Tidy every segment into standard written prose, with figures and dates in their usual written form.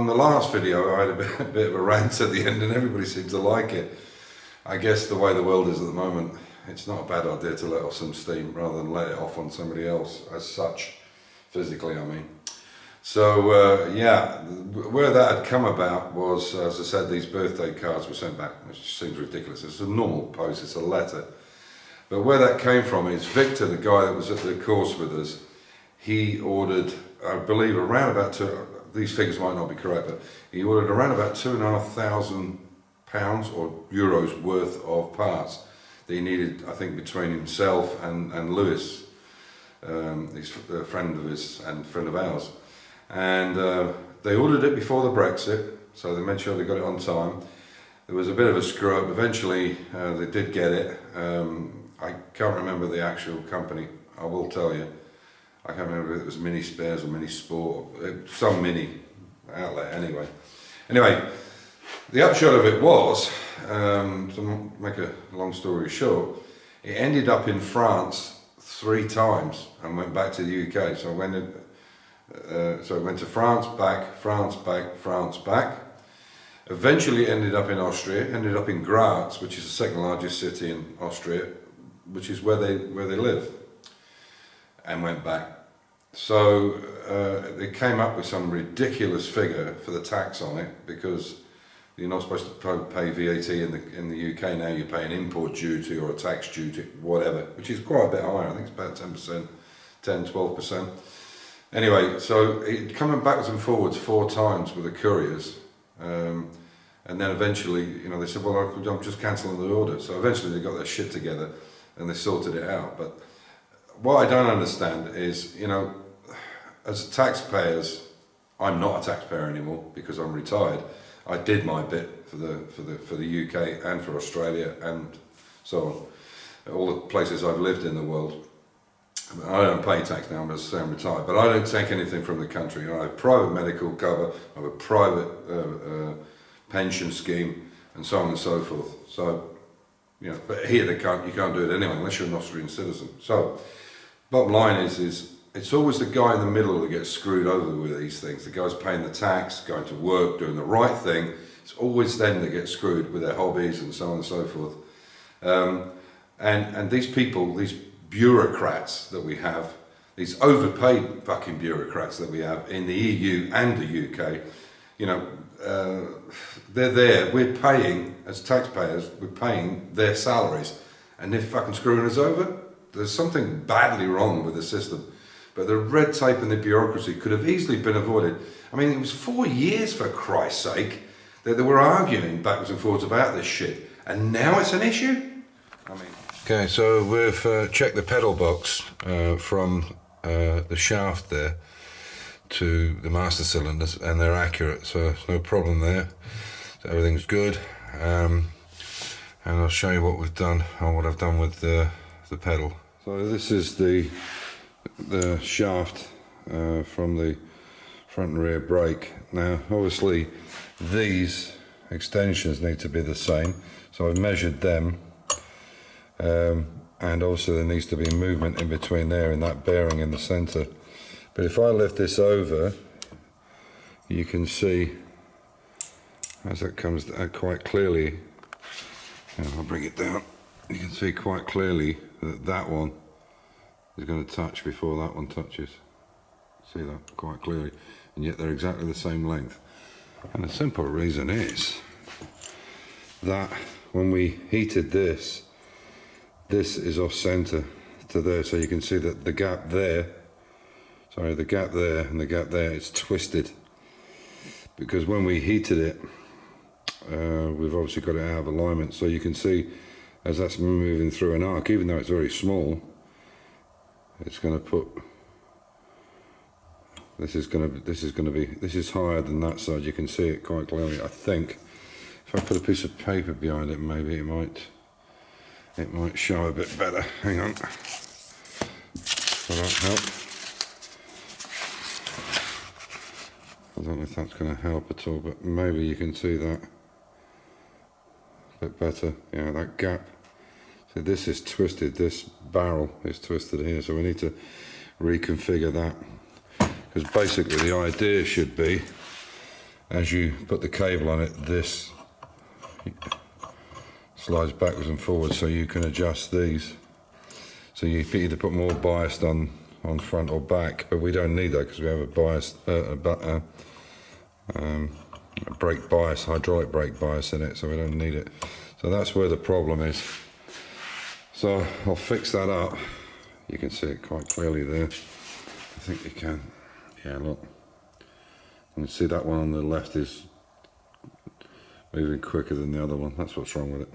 the last video I had a bit of a rant at the end and everybody seemed to like it. I guess the way the world is at the moment, it's not a bad idea to let off some steam rather than let it off on somebody else as such, physically I mean. So yeah, where that had come about was, as I said, these birthday cards were sent back, which seems ridiculous. It's a normal post, it's a letter. But where that came from is Victor, the guy that was at the course with us, he ordered, I believe, around about these figures might not be correct, but he ordered around about £2,500 or euros worth of parts that he needed, I think, between himself and Lewis, he's a friend of his and friend of ours. And they ordered it before the Brexit, so they made sure they got it on time. There was a bit of a screw up. Eventually, they did get it. I can't remember the actual company, I will tell you. I can't remember if it was Mini Spares or Mini Sport, some mini outlet anyway. Anyway, the upshot of it was, to make a long story short, it ended up in France 3 times and went back to the UK. So it went to France, back, France, back, France, back. Eventually it ended up in Austria, ended up in Graz, which is the second largest city in Austria, which is where they live, and went back. So they came up with some ridiculous figure for the tax on it, because you're not supposed to pay VAT in the UK now. You pay an import duty or a tax duty, whatever, which is quite a bit higher. I think it's about 10%, 12%. Anyway, so it coming backwards and forwards 4 times with the couriers, and then eventually, you know, they said, well, I'm just cancelling the order. So eventually they got their shit together and they sorted it out. But what I don't understand is, you know, as taxpayers, I'm not a taxpayer anymore because I'm retired. I did my bit for the UK and for Australia and so on, all the places I've lived in the world. I don't pay tax now, I'm just saying I'm retired, but I don't take anything from the country. I have private medical cover, I have a private pension scheme, and so on and so forth. So, you know, but here you can't do it anyway unless you're an Austrian citizen. So, bottom line is it's always the guy in the middle that gets screwed over with these things. The guy's paying the tax, going to work, doing the right thing. It's always them that get screwed with their hobbies and so on and so forth. And these people, these bureaucrats that we have, these overpaid fucking bureaucrats that we have in the EU and the UK, you know, they're there. We're paying, as taxpayers, we're paying their salaries, and they're fucking screwing us over. There's something badly wrong with the system. But the red tape and the bureaucracy could have easily been avoided. I mean, it was 4 years, for Christ's sake, that they were arguing backwards and forwards about this shit, and now it's an issue? I mean... Okay, so we've checked the pedal box from the shaft there to the master cylinders, and they're accurate, so there's no problem there. So everything's good. And I'll show you what we've done, or what I've done with the pedal. So this is the shaft from the front and rear brake. Now obviously these extensions need to be the same, so I've measured them, and also there needs to be movement in between there and that bearing in the center. But if I lift this over, you can see as it comes out quite clearly, and I'll bring it down, you can see quite clearly that that one is going to touch before that one touches. See that quite clearly, and yet they're exactly the same length. And the simple reason is that when we heated this is off center to there, so you can see that the gap there, sorry, the gap there and the gap there, it's twisted, because when we heated it, we've obviously got it out of alignment, so you can see as that's moving through an arc, even though it's very small, it's going to put, this is higher than that side. You can see it quite clearly. I think if I put a piece of paper behind it, maybe it might show a bit better. Hang on, will that help? I don't know if that's going to help at all, but maybe you can see that a bit better. Yeah, that gap. So this is twisted, this barrel is twisted here, so we need to reconfigure that, because basically the idea should be as you put the cable on it, this slides backwards and forwards, so you can adjust these. So you either put more biased on front or back, but we don't need that because we have a biased brake bias, hydraulic brake bias in it, so we don't need it. So that's where the problem is. So I'll fix that up. You can see it quite clearly there. I think you can. Yeah, look. You can see that one on the left is moving quicker than the other one. That's what's wrong with it.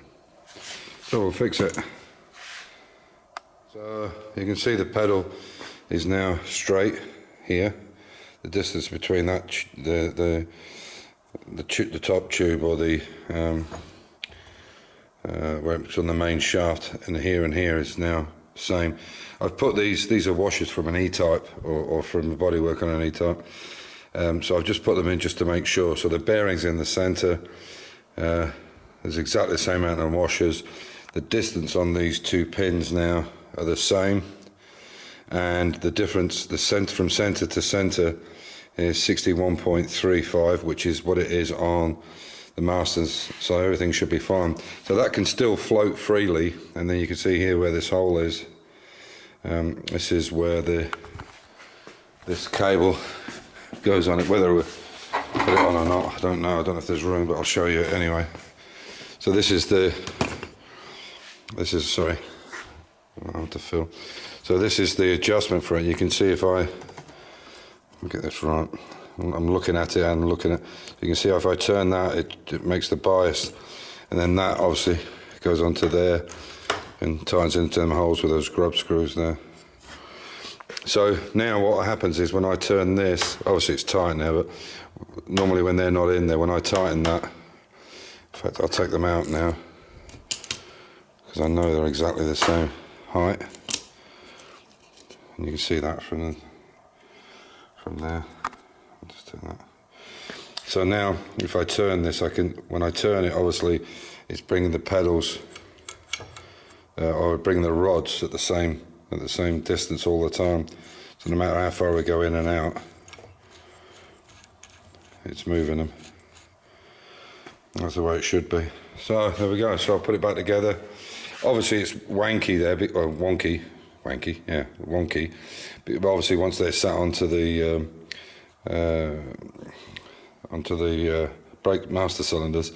So we'll fix it. So you can see the pedal is now straight here. The distance between that the top tube, or the where it's on the main shaft, and here is now same. I've put these are washers from an E-type or from the bodywork on an E-type. So I've just put them in just to make sure. So the bearings in the centre, there's exactly the same amount of washers. The distance on these two pins now are the same, and the difference, from centre to centre, is 61.35, which is what it is on the Masters, so everything should be fine. So that can still float freely, and then you can see here where this hole is. This is where this cable goes on it. Whether we put it on or not, I don't know. I don't know if there's room, but I'll show you it anyway. So this is sorry, I have to fill. So this is the adjustment for it. You can see if I get this right, I'm looking at it and looking at. You can see if I turn that, it makes the bias, and then that obviously goes onto there and tightens into them holes with those grub screws there. So now what happens is when I turn this, obviously it's tight now, but normally when they're not in there, when I tighten that, in fact I'll take them out now because I know they're exactly the same height, and you can see that from there. I'll just do that. So now if I turn this, when I turn it, obviously it's bringing the pedals or bringing the rods at the same distance all the time. So no matter how far we go in and out, it's moving them. That's the way it should be. So there we go. So I'll put it back together. Obviously it's wanky there, or wonky, yeah, wonky. But obviously once they're sat onto the brake master cylinders,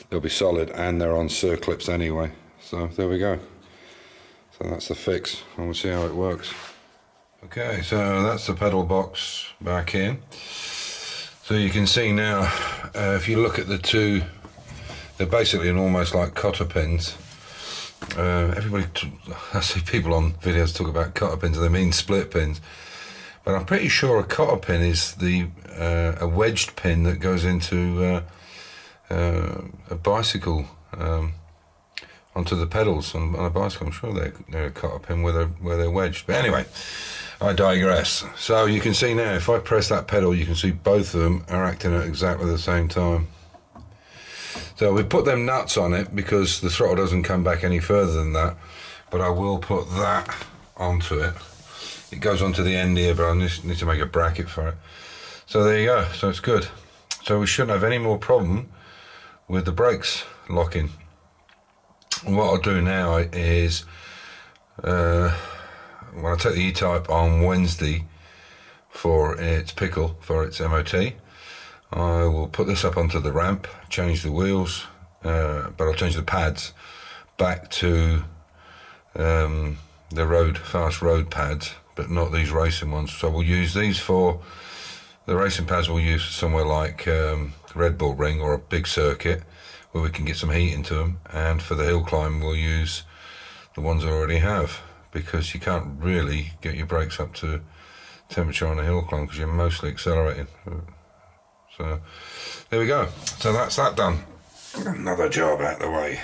they'll be solid, and they're on circlips anyway. So there we go. So that's the fix, and we'll see how it works. Okay, so that's the pedal box back in. So you can see now, if you look at the two, they're basically almost like cotter pins. I see people on videos talk about cotter pins, and they mean split pins. But I'm pretty sure a cotter pin is a wedged pin that goes into a bicycle, onto the pedals on a bicycle. I'm sure they're a cotter pin where they're wedged. But anyway, I digress. So you can see now, if I press that pedal, you can see both of them are acting at exactly the same time. So we put them nuts on it because the throttle doesn't come back any further than that, but I will put that onto it. It goes onto the end here, but I just need to make a bracket for it. So there you go, so it's good. So we shouldn't have any more problem with the brakes locking. And what I'll do now is, when I take the E-type on Wednesday for its pickle, for its MOT, I will put this up onto the ramp, change the wheels, but I'll change the pads back to the fast road pads, but not these racing ones. So we'll use these for the racing pads. We'll use somewhere like Red Bull Ring or a big circuit where we can get some heat into them, and for the hill climb we'll use the ones I already have, because you can't really get your brakes up to temperature on a hill climb because you're mostly accelerating. So there we go. So that's that done. Another job out of the way.